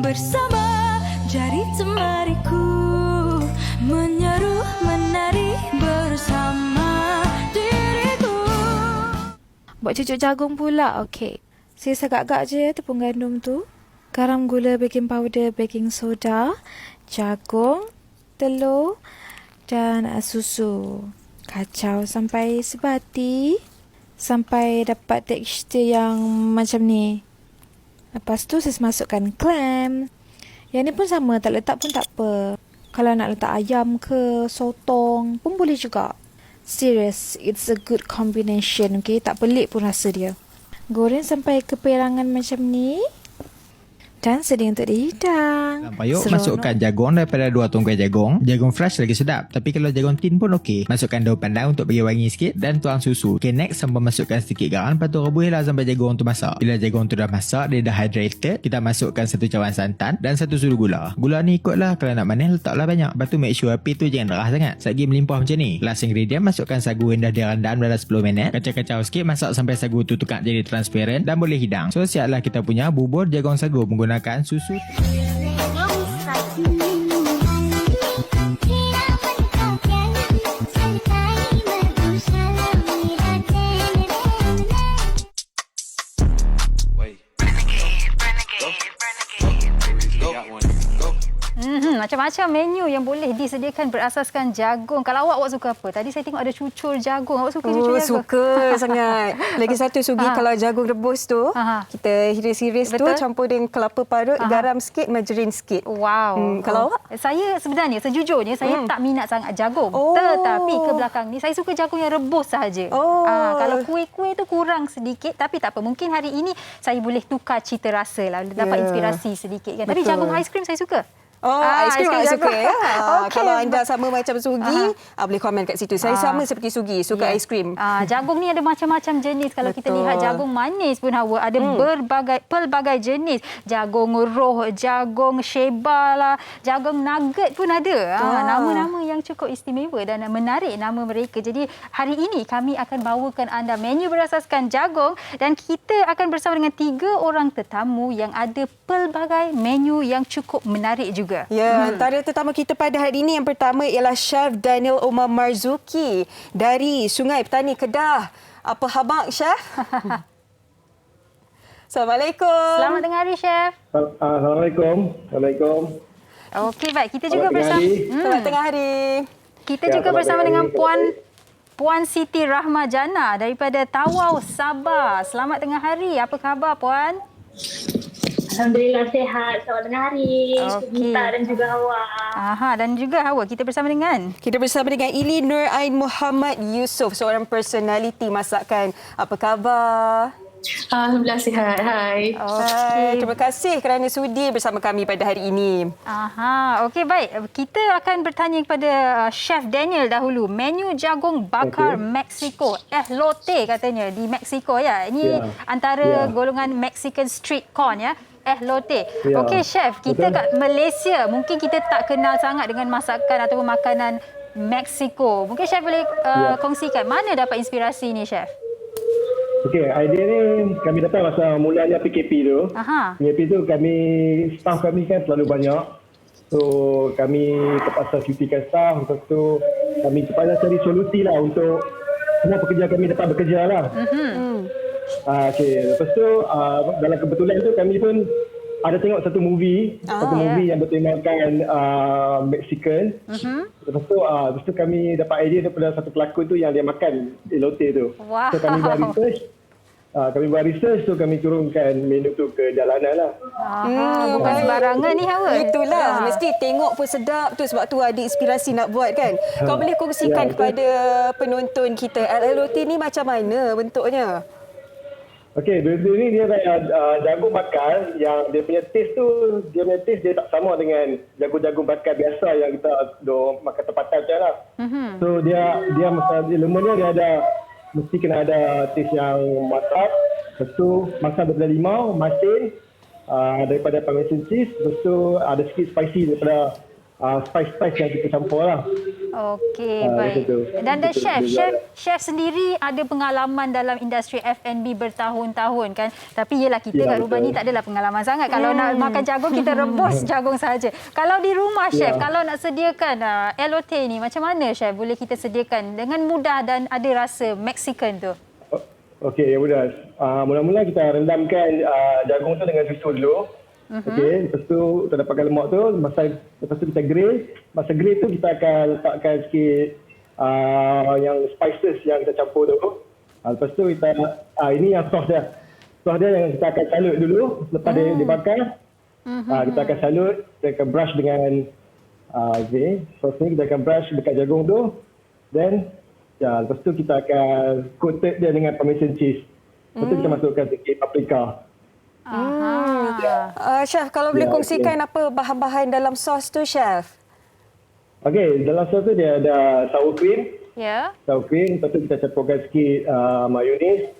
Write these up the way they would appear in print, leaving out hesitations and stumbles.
bersama jari temariku, menyeru menari bersama diriku. Buat cucuk jagung pula. Okey. Saya agak-agak je tepung gandum tu. Garam, gula, baking powder, baking soda, jagung, telur dan susu. Kacau sampai sebati. Sampai dapat tekstur yang macam ni. Lepas tu saya masukkan clam. Yang ni pun sama, tak letak pun tak apa. Kalau nak letak ayam ke, sotong pun boleh juga. Serious, it's a good combination, okay? Tak pelik pun rasa dia. Goreng sampai keperangan macam ni. Dan sedia untuk dihidang. Dalam payuk, masukkan jagung daripada 2 tungkai jagung. Jagung fresh lagi sedap. Tapi kalau jagung tin pun okey. Masukkan daun pandan untuk bagi wangi sikit dan tuang susu. Okay, next sampai masukkan sedikit garam. Lepas tu rebuhlah sampai jagung tu masak. Bila jagung tu dah masak, dia dah hydrated, kita masukkan 1 cawan santan dan 1 sudu gula. Gula ni ikutlah, kalau nak manis letaklah banyak. Lepas tu make sure api tu jangan derah sangat. Sagi melimpah macam ni. Last ingredient, masukkan sagu yang dah direndam dalam 10 minit. Kacau-kacau sikit, masak sampai sagu tu tukar jadi transparent dan boleh hidang. So siaplah kita punya bubur jagung sagu menggunakan susu. Macam-macam menu yang boleh disediakan berasaskan jagung. Kalau awak suka apa? Tadi saya tengok ada cucur jagung. Awak suka cucur jagung? Suka sangat. Lagi satu Sugi, kalau jagung rebus tu, kita hiris-hiris tu, campur dengan kelapa parut, garam sikit, margarin sikit. Wow. Kalau awak? Saya sebenarnya, sejujurnya, saya tak minat sangat jagung. Tetapi ke belakang ni, saya suka jagung yang rebus sahaja. Kalau kuih-kuih tu kurang sedikit. Tapi tak apa. Mungkin hari ini saya boleh tukar cita rasa lah. Dapat inspirasi sedikit kan. Tapi jagung aiskrim saya suka. Aiskrim awak suka ya? Okay. Kalau anda sama macam Sugi, boleh komen kat situ. Saya sama seperti Sugi, suka aiskrim. Jagung ni ada macam-macam jenis. Kalau kita lihat jagung manis pun Hawa, ada pelbagai jenis. Jagung roh, jagung sheba lah, jagung nugget pun ada. Nama-nama yang cukup istimewa dan menarik nama mereka. Jadi hari ini kami akan bawakan anda menu berasaskan jagung dan kita akan bersama dengan 3 orang tetamu yang ada pelbagai menu yang cukup menarik juga. Ya, antara tetamu kita pada hari ini yang pertama ialah Chef Daniel Omar Marzuki dari Sungai Petani Kedah. Apa khabar, Chef? Assalamualaikum. Selamat tengah hari, Chef. Assalamualaikum. Assalamualaikum. Okey, baik. Kita juga bersama. Selamat tengah hari. Kita juga bersama dengan Puan Siti Rahma Jana daripada Tawau, Sabah. Selamat tengah hari. Apa khabar, Puan? Alhamdulillah sihat. Selamat tengah hari. Gita dan juga Hawa. Dan juga Hawa. Kita bersama dengan Ili Nur Ain Muhammad Yusof, seorang personaliti masakan. Apa khabar? Alhamdulillah sihat. Hai. Terima kasih kerana sudi bersama kami pada hari ini. Okey, baik. Kita akan bertanya kepada Chef Daniel dahulu. Menu jagung bakar Mexico. Elote katanya di Mexico ya. Ini antara golongan Mexican street corn ya. Elote. Okey, Chef, kita kat Malaysia mungkin kita tak kenal sangat dengan masakan atau makanan Mexico. Mungkin Chef boleh kongsikan mana dapat inspirasi ni, Chef? Okey, idea ni kami datang masa mulanya PKP tu. PKP tu staff kami kan terlalu banyak. So kami terpaksa cutikan staff. Lepas tu kami terpaksa cari solusi lah untuk semua pekerja kami dapat bekerja lah. Okey, lepas tu dalam kebetulan tu kami pun ada tengok satu movie yang bertemakan Mexican. Lepas tu kami dapat idea daripada satu pelakon tu yang dia makan elote tu. Wow. So kami buat research tu kami turunkan menu tu ke jalanan lah. Bukan sembarangan ni, Hawa. Itulah, mesti tengok pun sedap tu, sebab tu ada inspirasi nak buat kan. Kau boleh kongsikan kepada penonton kita, elote ni macam mana bentuknya? Okey, benda ni dia jagung bakar yang dia punya taste dia tak sama dengan jagung-jagung bakar biasa yang kita makan tempatan je lah. So dia lemak dia mesti kena ada taste yang masak. Lepas tu masak daripada limau, masin, daripada parmesan cheese. Lepas tu ada sikit spicy daripada spice yang kita campur lah. Okey, macam baik. tu. Dan Betul, chef sendiri ada pengalaman dalam industri F&B bertahun-tahun kan. Tapi yelah kita Ya, kat rumah betul. ni tak adalah pengalaman sangat. Kalau nak makan jagung kita rebus jagung saja. Kalau di rumah chef, Ya. kalau nak sediakan LOT ni macam mana chef boleh kita sediakan dengan mudah dan ada rasa Mexican tu? Okey, ya mudah. Mula-mula kita rendamkan jagung tu dengan susu dulu. Okey, lepas tu kita dapatkan lemak tu, lepas tu kita grill. Masa grill tu kita akan letakkan sikit yang spices yang kita campur tu. Lepas tu kita ini yang sos dia. Sos dia yang kita akan salut dulu lepas dia dibakar. Kita akan salut, kita akan brush dengan sos ni kita akan brush dekat jagung tu. Then lepas tu kita akan coated dia dengan parmesan cheese. Lepas tu kita masukkan sikit paprika. Chef, kalau boleh Ya, kongsikan apa bahan-bahan dalam sos tu, Chef? Okey, dalam sos tu dia ada sour cream. Ya. Sour cream, lepas tu kita campurkan sikit mayonis.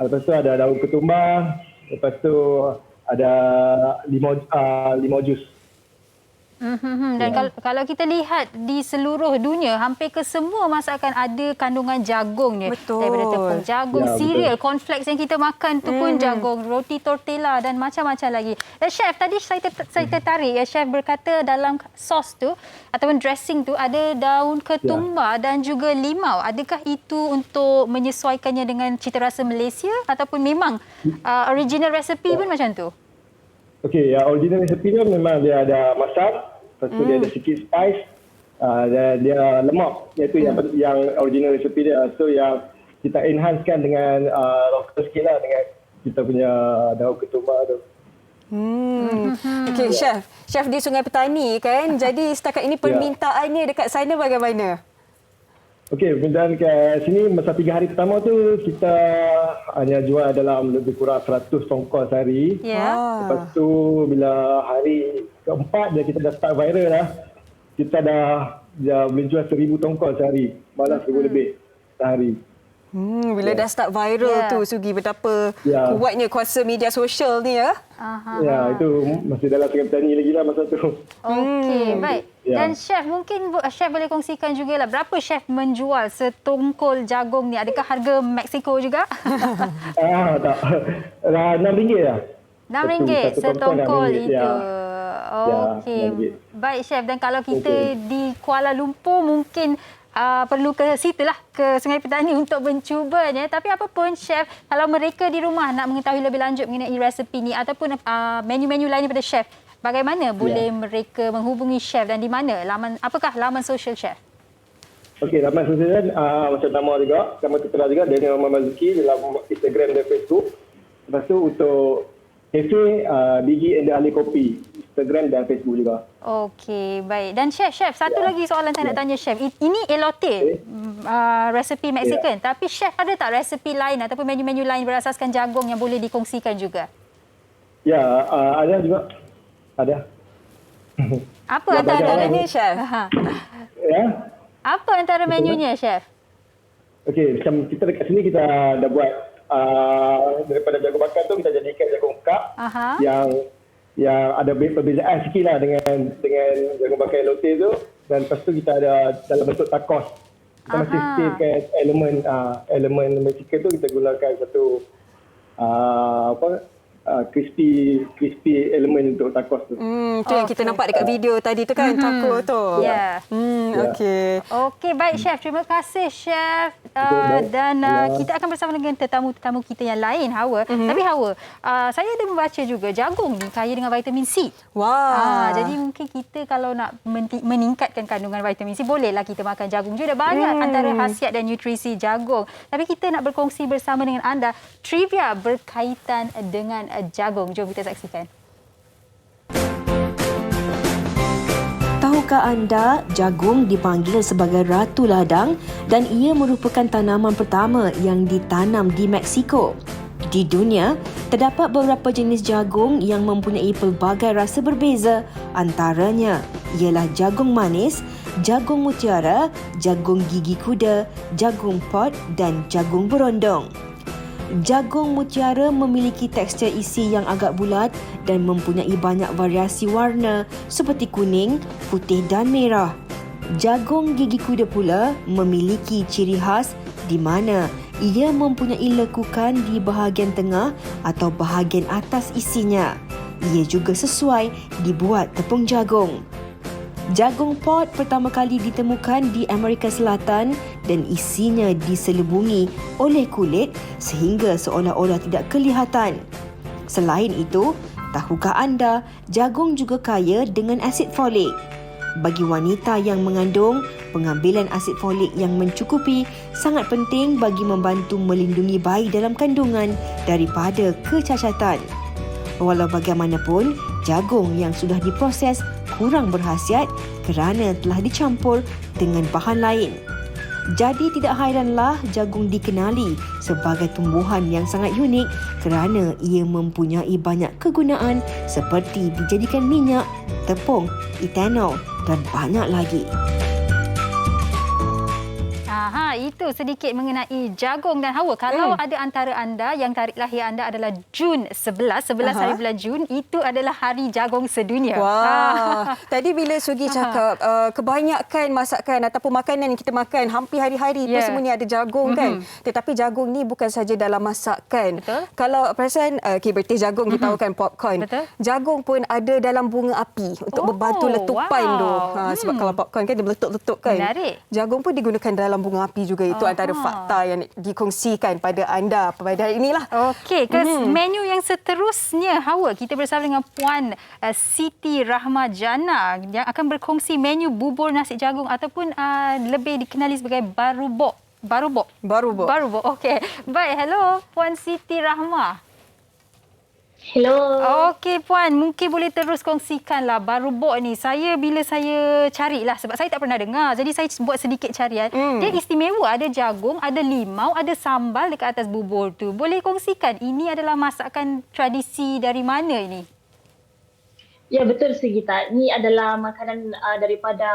Lepas tu ada daun ketumbar. Lepas tu ada limau jus. Dan kalau kita lihat di seluruh dunia, hampir ke semua masakan ada kandungan jagung ni. Betul. Daripada tepung jagung, Ya, cereal, betul. cornflakes yang kita makan tu pun jagung, roti tortilla dan macam-macam lagi. Dan chef, tadi saya tertarik ya chef berkata dalam sos tu ataupun dressing tu ada daun ketumbar dan juga limau. Adakah itu untuk menyesuaikannya dengan cita rasa Malaysia ataupun memang original recipe pun macam tu? Okey, original recipe dia memang dia ada masam. Lepas tu dia ada sikit spice. Dan dia lemak. Iaitu yang original recipe dia. So yang kita enhancekan dengan local sikit lah. Dengan kita punya daun ketumbar tu. Okey, Chef. Chef di Sungai Petani kan. Jadi setakat ini permintaannya dekat sana bagaimana? Okey, permintaan kat sini masa 3 hari pertama tu kita hanya jual dalam lebih kurang 100 tongkol sehari. Ya. Lepas tu bila hari keempat kita dah start viral lah. Kita dah boleh jual 1,000 tongkol sehari. Malah 1,000 lebih sehari. Bila dah start viral tu, Sugi, betapa kuatnya kuasa media sosial ni ya. Ya, itu masih dalam Sungai Petani lagi lah masa tu. Okey, baik. Ya. Dan chef, mungkin chef boleh kongsikan jugalah berapa chef menjual setongkol jagung ni? Adakah harga Mexico juga? Tak. RM6 lah. RM6 Satu setongkol RM6, itu. ya. Okey. RM6. Baik chef, dan kalau kita di Kuala Lumpur mungkin perlu ke situlah, ke Sungai Petani untuk mencubanya. Tapi apa pun chef, kalau mereka di rumah nak mengetahui lebih lanjut mengenai resepi ni ataupun menu-menu lain daripada chef, bagaimana boleh mereka menghubungi chef dan di mana? Apakah laman sosial chef? Okey, laman sosial macam nama terkenal juga Daniel Muhammad Mazzuki dalam Instagram dan Facebook. Lepas tu untuk kafe Bigi and the Ahli Kopi, Instagram dan Facebook juga. Okey, baik. Dan chef, satu lagi soalan saya nak tanya chef. Ini elote, resepi Mexican. Tapi chef ada tak resepi lain ataupun menu-menu lain berasaskan jagung yang boleh dikongsikan juga? Ya, ada juga. Ada. Apa Antaranya, Chef? Ya. Apa antara menunya chef? Okey, macam kita dekat sini kita dah buat daripada jagung bakar tu kita jadikan jagung kap yang ada perbezaan sikit lah dengan jagung bakar elote tu, dan lepas tu kita ada dalam bentuk tacos. Kita masih sisihkan elemen Mexican tu, kita gunakan satu crispy elemen untuk tacos tu. Tu yang kita nampak dekat video tadi tu kan, taco tu. Ya. Okey. Okey, baik chef. Terima kasih chef. Dan kita akan bersama dengan tetamu-tetamu kita yang lain, Hawa. Tapi Hawa, saya ada membaca juga jagung ni kaya dengan vitamin C. Wah. Jadi mungkin kita kalau nak meningkatkan kandungan vitamin C, bolehlah kita makan jagung juga. Ada banyak antara khasiat dan nutrisi jagung. Tapi kita nak berkongsi bersama dengan anda trivia berkaitan dengan jagung. Jom kita saksikan. Tahukah anda jagung dipanggil sebagai ratu ladang dan ia merupakan tanaman pertama yang ditanam di Mexico? Di dunia, terdapat beberapa jenis jagung yang mempunyai pelbagai rasa berbeza. Antaranya ialah jagung manis, jagung mutiara, jagung gigi kuda, jagung pot dan jagung berondong. Jagung mutiara memiliki tekstur isi yang agak bulat dan mempunyai banyak variasi warna seperti kuning, putih dan merah. Jagung gigi kuda pula memiliki ciri khas di mana ia mempunyai lekukan di bahagian tengah atau bahagian atas isinya. Ia juga sesuai dibuat tepung jagung. Jagung pot pertama kali ditemukan di Amerika Selatan dan isinya diselubungi oleh kulit sehingga seolah-olah tidak kelihatan. Selain itu, tahukah anda jagung juga kaya dengan asid folik? Bagi wanita yang mengandung, pengambilan asid folik yang mencukupi sangat penting bagi membantu melindungi bayi dalam kandungan daripada kecacatan. Walau bagaimanapun, jagung yang sudah diproses kurang berkhasiat kerana telah dicampur dengan bahan lain. Jadi tidak hairanlah jagung dikenali sebagai tumbuhan yang sangat unik kerana ia mempunyai banyak kegunaan seperti dijadikan minyak, tepung, etanol dan banyak lagi. Itu sedikit mengenai jagung dan Hawa. Kalau ada antara anda yang tarikh lahir anda adalah Jun 11 hari bulan Jun, itu adalah hari jagung sedunia. Wah. Tadi bila Sugi cakap kebanyakan masakan ataupun makanan yang kita makan hampir hari-hari pun semuanya ada jagung kan. Tetapi jagung ni bukan saja dalam masakan. Betul. Kalau perasan birthday jagung kita tahu kan popcorn. Betul. Jagung pun ada dalam bunga api untuk membantu letupan tu. Sebab kalau popcorn kan dia meletup-letup kan. Menarik. Jagung pun digunakan dalam bunga api juga. Itu antara fakta yang dikongsikan pada anda pada hari inilah. Okey, ke menu yang seterusnya, Hawa, kita bersama dengan Puan Siti Rahmajana yang akan berkongsi menu bubur nasi jagung ataupun lebih dikenali sebagai barubok. Barubok. Okey. Baik, hello Puan Siti Rahma. Hello. Okey Puan, mungkin boleh terus kongsikanlah barubok ni. Bila saya carilah sebab saya tak pernah dengar. Jadi saya buat sedikit carian. Dia istimewa, ada jagung, ada limau, ada sambal dekat atas bubur tu. Boleh kongsikan ini adalah masakan tradisi dari mana ini? Ya, betul Sugita. Ini adalah makanan daripada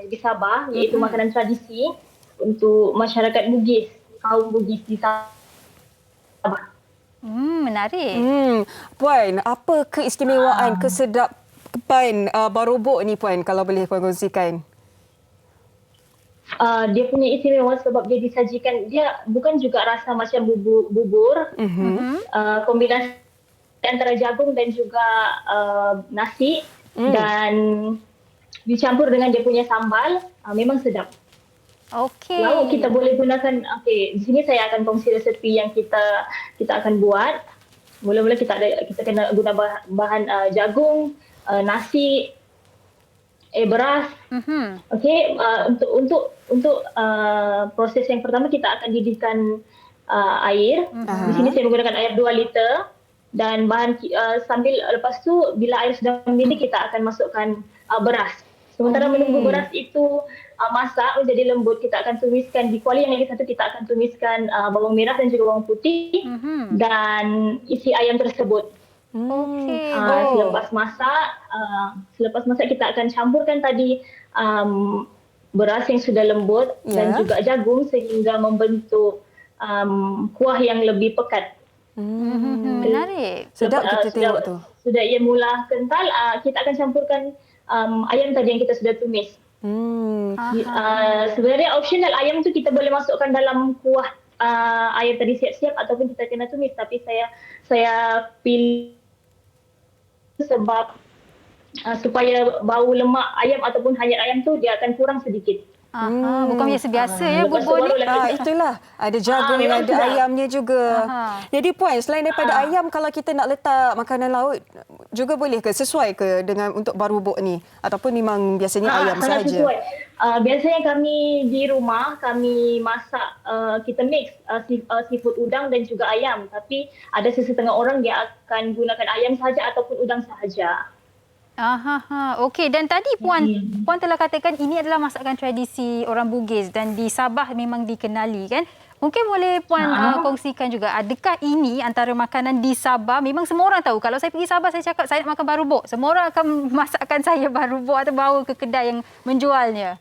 negeri Sabah, iaitu makanan tradisi untuk masyarakat Bugis, kaum Bugis di Sabah. Menarik. Puan, apa keistimewaan, kesedapan barubok ni Puan, kalau boleh Puan kongsikan? Dia punya istimewa sebab dia disajikan, dia bukan juga rasa macam bubur. Kombinasi antara jagung dan juga nasi dan dicampur dengan dia punya sambal, memang sedap. Okey. Lalu kita boleh gunakan, di sini saya akan kongsi resepi yang kita akan buat. Mula-mula kita kena guna bahan jagung, nasi, beras. Okey, untuk proses yang pertama kita akan didihkan air. Di sini saya menggunakan air 2 liter dan bahan sambil lepas tu bila air sudah mendidih kita akan masukkan beras. Sementara menunggu beras itu masak menjadi lembut, kita akan tumiskan di kuali yang lagi satu, kita akan tumiskan bawang merah dan juga bawang putih dan isi ayam tersebut. Okey. Selepas masak kita akan campurkan tadi beras yang sudah lembut dan juga jagung sehingga membentuk kuah yang lebih pekat. Menarik. Sedap kita tengok tu. Sudah ia mula kental, kita akan campurkan ayam tadi yang kita sudah tumis. Sebenarnya optional ayam tu kita boleh masukkan dalam kuah ayam tadi siap-siap ataupun kita kena tumis, tapi saya pilih sebab supaya bau lemak ayam ataupun hayat ayam tu dia akan kurang sedikit. Bukan biasa ya bubur ni. Itulah, ada jagung, ada ayamnya juga. Jadi Puan, selain daripada ayam, kalau kita nak letak makanan laut juga boleh ke, sesuai ke dengan untuk barubok ni, ataupun memang biasanya ayam sahaja? Sesuai. Biasanya kami di rumah kami masak, kita mix seafood udang dan juga ayam, tapi ada sesetengah orang dia akan gunakan ayam sahaja ataupun udang sahaja. Okey, dan tadi Puan telah katakan ini adalah masakan tradisi orang Bugis dan di Sabah memang dikenali kan. Mungkin boleh Puan kongsikan juga, adakah ini antara makanan di Sabah, memang semua orang tahu. Kalau saya pergi Sabah saya cakap saya nak makan barubok, semua orang akan masakkan saya barubok atau bawa ke kedai yang menjualnya.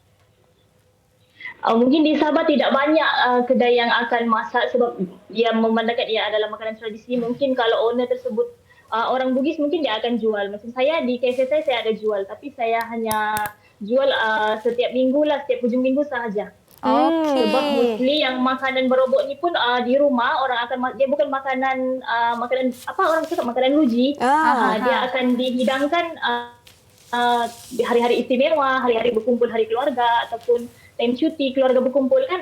Mungkin di Sabah tidak banyak kedai yang akan masak sebab dia memandangkan ia adalah makanan tradisi. Mungkin kalau owner tersebut orang Bugis mungkin dia akan jual. Macam saya di kafe saya ada jual, tapi saya hanya jual setiap minggu lah, setiap hujung minggu sahaja. Okey. Sebab mostly yang makanan berobok ni pun di rumah orang akan dia bukan makanan orang cakap makanan ruji. Dia akan dihidangkan di hari-hari istimewa, hari-hari berkumpul hari keluarga ataupun time cuti keluarga berkumpul kan.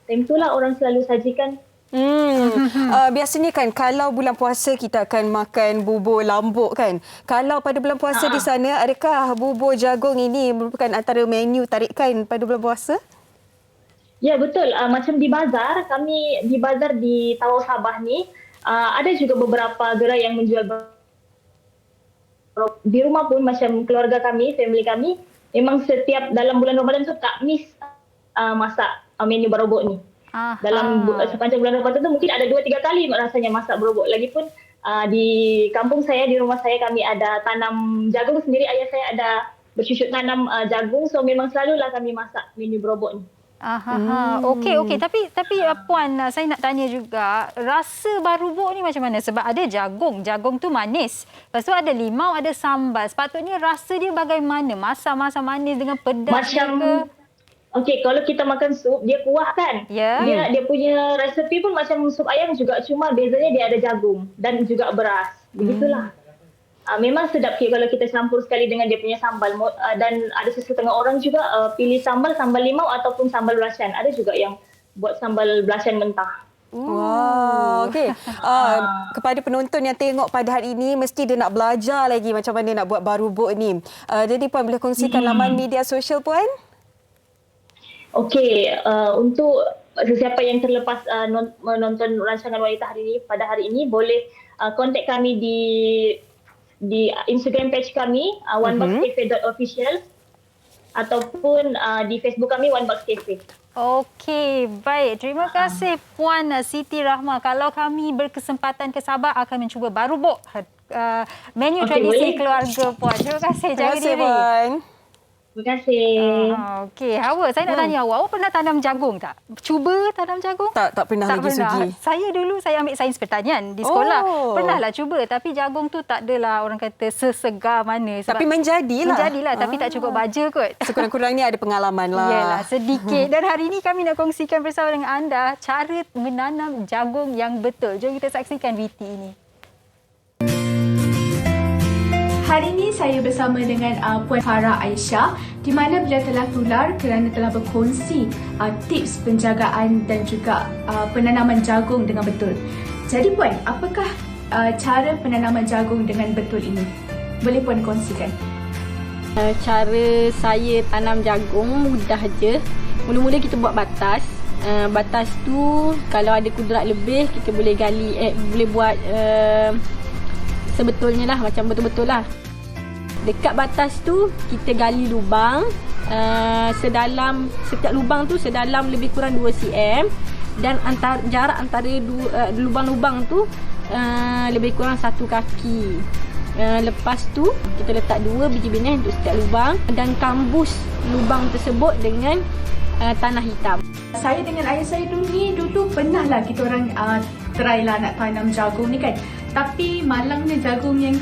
Time itulah orang selalu sajikan. Biasanya kan kalau bulan puasa kita akan makan bubur lambuk kan. Kalau pada bulan puasa di sana, adakah bubur jagung ini merupakan antara menu tarikan pada bulan puasa? Ya betul, macam di bazar, kami di bazar di Tawau Sabah ni ada juga beberapa gerai yang menjual di rumah pun macam keluarga kami, family kami, memang setiap dalam bulan Ramadan tu tak miss masak menu berobok ni. Dalam sepanjang bulan Ramadan tu mungkin ada 2-3 kali rasanya masak berobok. Lagipun di kampung saya, di rumah saya kami ada tanam jagung sendiri, ayah saya ada bercucuk tanam jagung, so memang selalulah kami masak menu berobok ni. Okey. Tapi Puan, saya nak tanya juga, rasa barubuk ni macam mana? Sebab ada jagung tu manis. Lepas tu ada limau, ada sambal. Sepatutnya rasa dia bagaimana? Masak manis dengan pedas ke? Okey, kalau kita makan sup, dia kuah kan? Dia punya resepi pun macam sup ayam juga, cuma bezanya dia ada jagung dan juga beras. Begitulah. Memang sedap kalau kita campur sekali dengan dia punya sambal, dan ada setengah orang juga pilih sambal limau ataupun sambal belacan. Ada juga yang buat sambal belacan mentah. Wow, okey. Kepada penonton yang tengok pada hari ini, mesti dia nak belajar lagi macam mana nak buat barubuk ni. Jadi Puan boleh kongsikan laman media sosial Puan? Okey, untuk sesiapa yang terlepas menonton rancangan Wanita Hari Ini pada hari ini, boleh kontak kami di Instagram page kami oneboxcafe.official ataupun di Facebook kami Onebox Cafe. Okey, baik. Terima kasih Puan Siti Rahmah. Kalau kami berkesempatan ke Sabah akan mencuba barubuk menu tradisi keluarga Puan. Terima kasih. Jaga diri. Puan. Terima kasih. Okey, Hawa, saya nak tanya awak pernah tanam jagung tak? Cuba tanam jagung? Tak pernah lagi Sugi. Saya dulu saya ambil sains pertanian di sekolah. Pernahlah cuba, tapi jagung tu tak adalah orang kata sesegar mana. Tapi menjadilah. Tapi tak cukup baja kot. Sekurang-kurangnya ada pengalaman lah. Yalah, sedikit. Dan hari ini kami nak kongsikan bersama dengan anda cara menanam jagung yang betul. Jom kita saksikan VT ini. Hari ini saya bersama dengan Puan Farah Aisyah di mana beliau telah tular kerana telah berkongsi tips penjagaan dan juga penanaman jagung dengan betul. Jadi Puan, apakah cara penanaman jagung dengan betul ini? Boleh Puan kongsikan? Cara saya tanam jagung mudah je. Mula-mula kita buat batas. Batas tu kalau ada kudrat lebih kita boleh gali, boleh buat sebetulnya lah, macam betul-betul lah. Dekat batas tu kita gali lubang, setiap lubang tu sedalam lebih kurang 2 cm dan jarak antara lubang-lubang tu lebih kurang 1 kaki. Lepas tu kita letak 2 biji benih untuk setiap lubang dan kambus lubang tersebut dengan tanah hitam. Saya dengan ayah saya dulu pernahlah kita orang try lah nak tanam jagung ni kan. Tapi malangnya jagung yang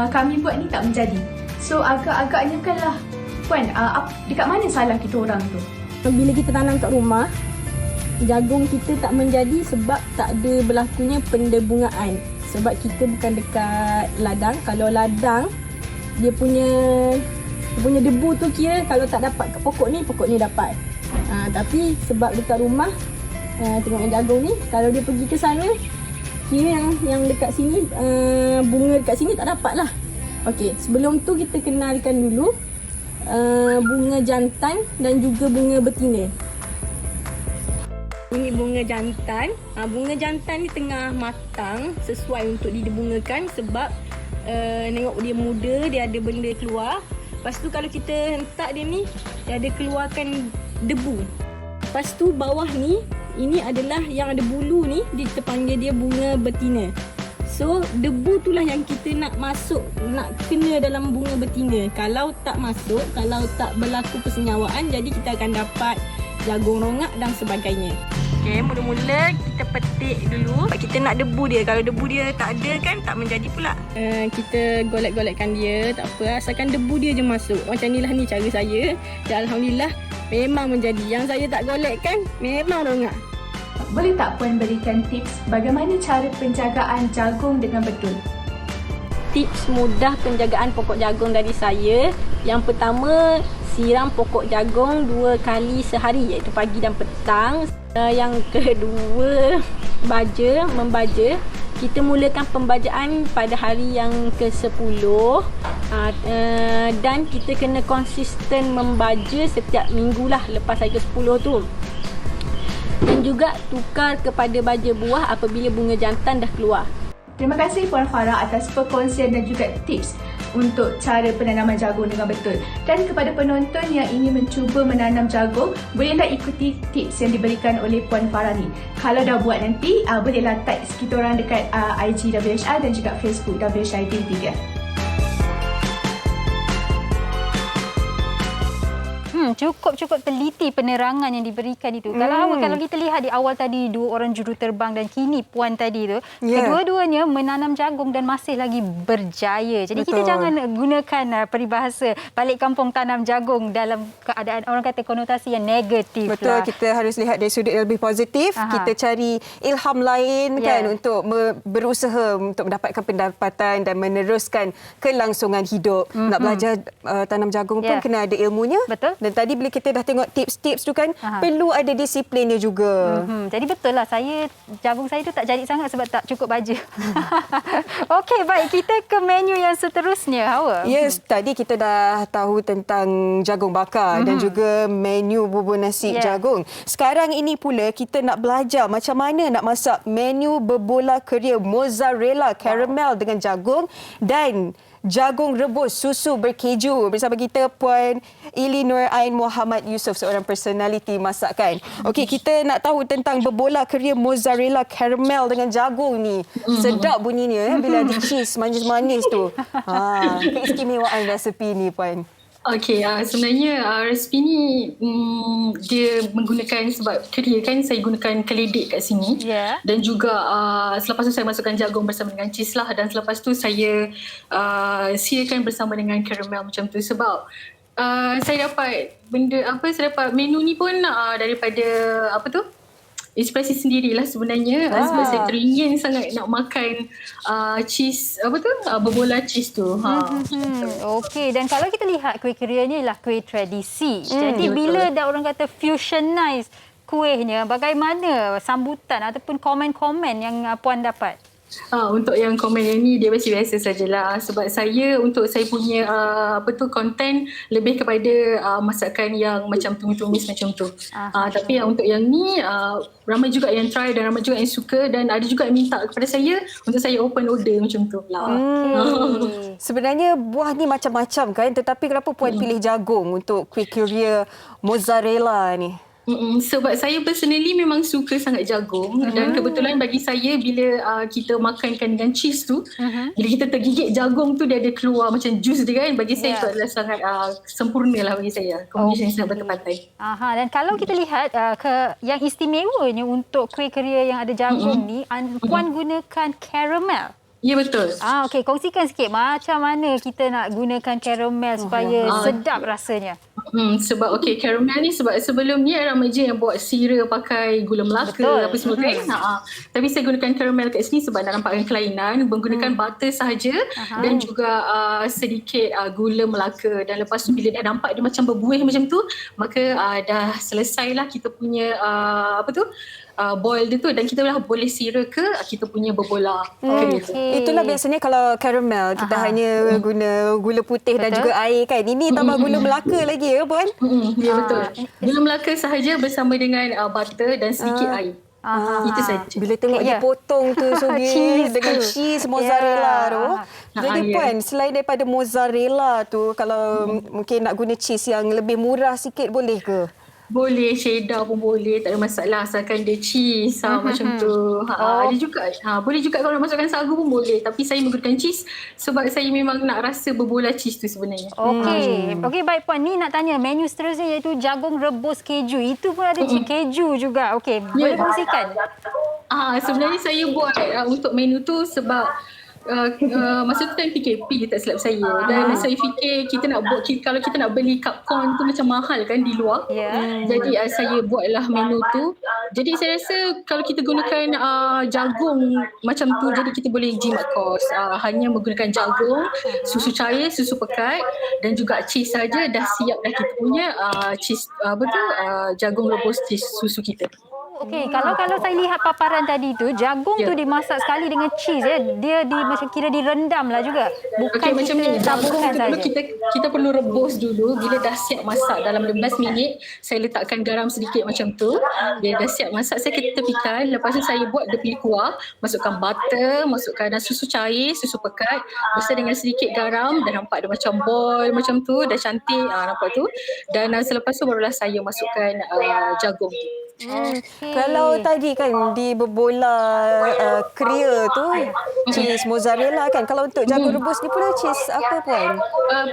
kami buat ni tak menjadi. So agak-agaknya kan lah Puan, dekat mana salah kita orang tu? Bila kita tanam kat rumah, jagung kita tak menjadi sebab tak ada berlakunya pendebungaan. Sebab kita bukan dekat ladang. Kalau ladang, dia punya debu tu kira kalau tak dapat kat pokok ni dapat. Tapi sebab dekat rumah, tengok jagung ni, kalau dia pergi ke sana, kira yang dekat sini, bunga dekat sini tak dapat lah. Okey, sebelum tu kita kenalkan dulu bunga jantan dan juga bunga betina. Ini bunga jantan. Bunga jantan ni tengah matang sesuai untuk didebungakan sebab tengok dia muda, dia ada benda keluar. Lepas tu kalau kita hentak dia ni, dia ada keluarkan debu. Lepas tu bawah ni, ini adalah yang ada bulu ni, kita panggil dia bunga betina. So, debu itulah yang kita nak kena dalam bunga betina. Kalau tak masuk, kalau tak berlaku persenyawaan, jadi kita akan dapat jagung rongak dan sebagainya. Okey, mula-mula kita petik dulu. Kita nak debu dia. Kalau debu dia tak ada kan tak menjadi pula. Kita golek-golekkan dia, tak apa. Asalkan debu dia je masuk. Macam inilah ni cara saya. Dan alhamdulillah memang menjadi. Yang saya tak golekkan memang rongak. Boleh tak Puan berikan tips bagaimana cara penjagaan jagung dengan betul? Tips mudah penjagaan pokok jagung dari saya. Yang pertama, siram pokok jagung 2 kali sehari, iaitu pagi dan petang. Yang kedua, membaja. Kita mulakan pembajaan pada hari yang ke-10 dan kita kena konsisten membaja setiap minggu lah lepas hari ke-10 tu. Dan juga tukar kepada baja buah apabila bunga jantan dah keluar. Terima kasih Puan Farah atas perkongsian dan juga tips untuk cara penanaman jagung dengan betul. Dan kepada penonton yang ingin mencuba menanam jagung, bolehlah ikuti tips yang diberikan oleh Puan Farah ni. Kalau dah buat nanti, bolehlah tag kita orang dekat IG WHR dan juga Facebook WHR TV3. Cukup teliti penerangan yang diberikan itu. Kalau kita lihat di awal tadi 2 orang juruterbang dan kini Puan tadi tu, kedua-duanya menanam jagung dan masih lagi berjaya. Jadi kita jangan gunakan peribahasa balik kampung tanam jagung dalam keadaan orang kata konotasi yang negatif. Betul, kita harus lihat dari sudut yang lebih positif. Kita cari ilham lain kan untuk berusaha untuk mendapatkan pendapatan dan meneruskan kelangsungan hidup. Nak belajar tanam jagung pun kena ada ilmunya. Betul. Dan tadi bila kita dah tengok tips-tips tu kan, perlu ada disiplinnya juga. Jadi betul lah, jagung saya tu tak jadi sangat sebab tak cukup baja. Okey, baik, kita ke menu yang seterusnya, Hawa. Yes, tadi kita dah tahu tentang jagung bakar dan juga menu bubur nasi jagung. Sekarang ini pula kita nak belajar macam mana nak masak menu berbola keria mozzarella caramel dengan jagung dan jagung rebus susu berkeju. Bersama kita Puan Ili Nur Ain Muhammad Yusof, seorang personaliti masakan. Okey, kita nak tahu tentang berbola keria mozzarella caramel dengan jagung ni. Sedap bunyinya bila ada cheese manis-manis tu. Keistimewaan resepi ni, Puan. Okey, sebenarnya resipi ni dia menggunakan, sebab keria kan saya gunakan keledek kat sini. Dan juga selepas tu saya masukkan jagung bersama dengan cheese lah, dan selepas tu saya siarkan bersama dengan caramel macam tu. Sebab saya dapat saya dapat menu ni pun daripada inspirasi sendirilah sebenarnya. Sebab saya teringin sangat nak makan cheese berbola cheese tu. Okey, dan kalau kita lihat kuih keria ni ialah kuih tradisi. Jadi bila dah orang kata fusionize kuihnya, bagaimana sambutan ataupun komen-komen yang Puan dapat? Untuk yang komen yang ni dia biasa-biasa sajalah, sebab untuk saya punya konten lebih kepada masakan yang macam tumis-tumis macam tu. Tapi untuk yang ni ramai juga yang try dan ramai juga yang suka, dan ada juga yang minta kepada saya untuk saya open order macam tu lah. Sebenarnya buah ni macam-macam kan, tetapi kenapa Puan pilih jagung untuk kuih keria mozzarella ni? Sebab saya personally memang suka sangat jagung, dan kebetulan bagi saya bila kita makankan dengan cheese tu, bila kita tergigit jagung tu dia ada keluar macam jus dia kan, bagi saya itu adalah sangat sempurna lah bagi saya. Kombinasi yang sangat bertepatai. Dan kalau kita lihat yang istimewanya untuk kuih keria yang ada jagung ni, Puan gunakan caramel. Ya, betul. Okey, kongsikan sikit macam mana kita nak gunakan caramel supaya sedap rasanya. Sebab caramel ni sebab sebelum ni ramai je yang buat sira pakai gula Melaka apa semua kan. Tapi saya gunakan caramel kat sini sebab nak nampakkan kelainan, menggunakan butter sahaja dan juga sedikit gula Melaka, dan lepas tu bila dah nampak dia macam berbuih macam tu, maka dah selesailah kita punya boil dia tu, dan kita boleh sira ke kita punya berbola. Itulah biasanya kalau caramel kita hanya guna gula putih dan juga air kan. Ini tambah gula Melaka lagi ya, Puan? Ya, betul. Gula Melaka sahaja bersama dengan butter dan sedikit air. Itu saja. Bila tengok dia potong tu dengan cheese mozzarella tu. Jadi Puan, selain daripada mozzarella tu, kalau mungkin nak guna cheese yang lebih murah sikit boleh ke? Boleh, cheddar pun boleh, tak ada masalah asalkan dia cheese macam tu. Ada juga. Boleh juga kalau nak masukkan sagu pun boleh, tapi saya menggunakan cheese sebab saya memang nak rasa berbola cheese tu sebenarnya. Okey, baik Puan, ni nak tanya menu seterusnya iaitu jagung rebus keju. Itu pun ada keju juga. Okey, boleh kongsikan? Sebenarnya saya buat untuk menu tu sebab masa tu time PKP tak silap saya, dan saya fikir kita nak buat, kalau kita nak beli cup corn tu macam mahal kan di luar, jadi saya buatlah menu tu. Jadi saya rasa kalau kita gunakan jagung macam tu, jadi kita boleh jimat kos. Hanya menggunakan jagung, susu cair, susu pekat dan juga cheese saja, dah siap dah kita punya cheese jagung rebus cheese susu kita. Okey, kalau saya lihat paparan tadi tu, jagung tu dimasak sekali dengan cheese ya. Dia macam kira direndam lah juga. Bukan macam ni. Jagung tu dulu saja. kita perlu rebus dulu. Bila dah siap masak dalam 15 minit, saya letakkan garam sedikit macam tu. Bila dah siap masak, saya tepikan. Lepas tu saya buat dia punya kuah, masukkan butter, masukkan susu cair, susu pekat, bersama dengan sedikit garam, dan nampak dia macam boil macam tu, dah cantik nampak tu. Dan selepas tu barulah saya masukkan jagung tu. Kalau tadi kan di berbola kria tu cheese mozzarella kan, kalau untuk jagung rebus ni pula cheese apa Puan?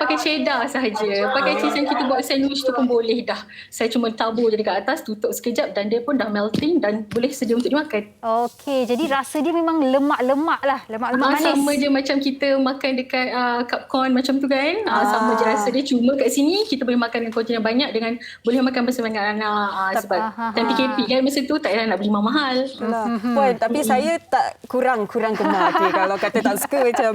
Pakai cheddar sahaja. Pakai cheese yang kita buat sandwich tu pun boleh dah. Saya cuma tabur je dekat atas, tutup sekejap dan dia pun dah melting dan boleh sedia untuk dimakan. Okey, jadi rasa dia memang lemak-lemak lah, lemak-lemak manis. Sama je macam kita makan dekat cup corn macam tu kan. Sama je rasa dia, cuma kat sini kita boleh makan dengan kuantitas banyak, dengan boleh makan bersama dengan anak sebab PKP kan masa tu tak payah nak beli mahal. Puan, tapi saya tak kurang gemar. Okay, kalau kata tak suka macam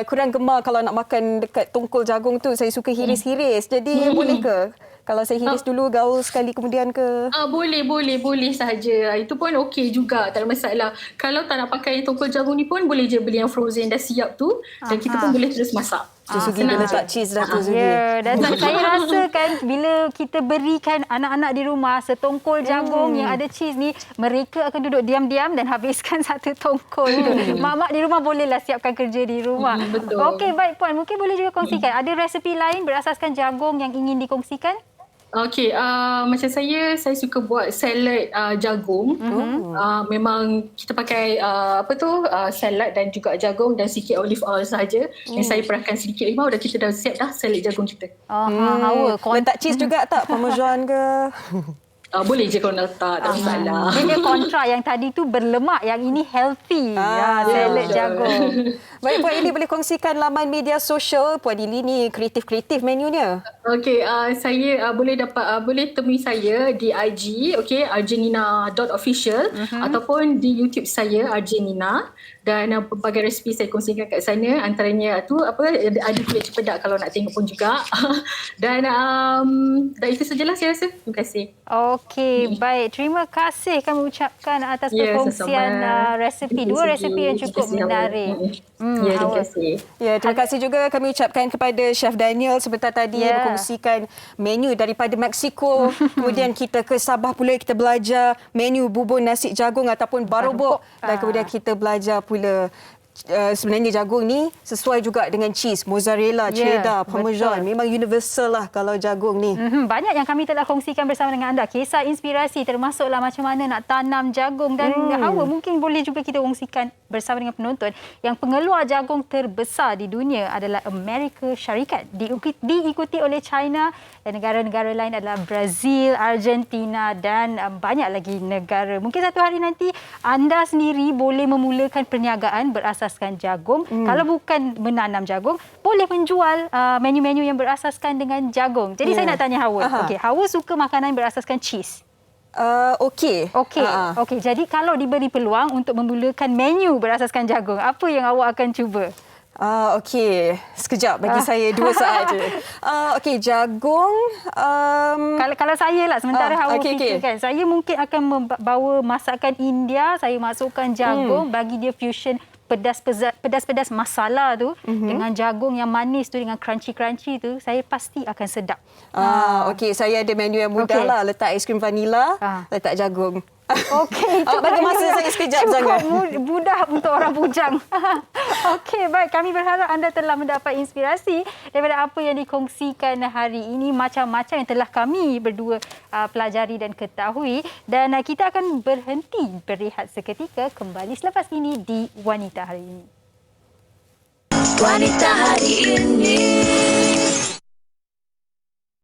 kurang gemar kalau nak makan dekat tongkol jagung tu, saya suka hiris-hiris. Jadi boleh ke? Kalau saya hiris dulu, gaul sekali kemudian ke? Boleh sahaja. Itu pun okey juga, tak ada masalah. Kalau tak nak pakai tongkol jagung ni pun boleh je beli yang frozen dah siap tu, dan kita pun boleh terus masak. Sugi dia letak cheese dah tu Sugi. Dan saya rasa kan bila kita berikan anak-anak di rumah setongkol jagung yang ada cheese ni, mereka akan duduk diam-diam dan habiskan satu tongkol tu. Mak-mak di rumah bolehlah siapkan kerja di rumah. Betul. Okey, baik Puan, mungkin boleh juga kongsikan ada resepi lain berasaskan jagung yang ingin dikongsikan? Okey, macam saya suka buat salad jagung. Memang kita pakai salad dan juga jagung dan sikit olive oil sahaja. Yang saya perahkan sedikit limau dan kita dah siap dah salad jagung kita. Hawa. Letak cheese juga tak? Parmesan ke? Boleh je kalau nak letak, tak masalah. Dia kontra, yang tadi tu berlemak, yang ini healthy. Salad jagung. Baik Puan Ili, boleh kongsikan laman media sosial Puan Ili ni, kreatif-kreatif menunya. Okey, saya boleh temui saya di IG, arjenina.official ataupun di YouTube saya Arjenina, dan pelbagai resipi saya kongsikan kat sana, antaranya tu ada kulit cempedak kalau nak tengok pun juga. Dan itu sajalah saya rasa. Terima kasih. Okey, baik. Terima kasih kami ucapkan atas perkongsian resepi. Dua resepi yang cukup menarik. Terima kasih. Terima kasih juga kami ucapkan kepada Chef Daniel sebentar tadi yang berkongsikan menu daripada Mexico. Kemudian kita ke Sabah pula, kita belajar menu bubur nasi jagung ataupun barobok. Dan kemudian kita belajar pula sebenarnya jagung ni sesuai juga dengan cheese, mozzarella, cheddar, parmesan. Memang universal lah kalau jagung ni. Banyak yang kami telah kongsikan bersama dengan anda. Kisah inspirasi termasuklah macam mana nak tanam jagung. Dan Hawa, mungkin boleh juga kita kongsikan bersama dengan penonton yang pengeluar jagung terbesar di dunia adalah Amerika Syarikat. Diikuti oleh China, dan negara-negara lain adalah Brazil, Argentina dan banyak lagi negara. Mungkin satu hari nanti anda sendiri boleh memulakan perniagaan berasaskan jagung. Kalau bukan menanam jagung, boleh menjual menu-menu yang berasaskan dengan jagung. Jadi saya nak tanya Hawa. Okey, Hawa suka makanan berasaskan cheese. Okey. Jadi kalau diberi peluang untuk memulakan menu berasaskan jagung, apa yang awak akan cuba? Okey. Sekejap, bagi saya 2 saat je. Okey, jagung. Kalau saya lah, sementara Hawa fikirkan. Saya mungkin akan membawa masakan India, saya masukkan jagung, bagi dia fusion pedas-pedas masala tu dengan jagung yang manis tu, dengan crunchy tu, saya pasti akan sedap. Okey, saya ada menu yang mudah lah. Letak aiskrim vanila, letak jagung. Okey, itu bagi masa saya sekejap jangan. Mudah untuk orang bujang. Okey, baik. Kami berharap anda telah mendapat inspirasi daripada apa yang dikongsikan hari ini. Macam-macam yang telah kami berdua pelajari dan ketahui. Dan kita akan berhenti berehat seketika, kembali selepas ini di Wanita Hari Ini. Wanita Hari Ini.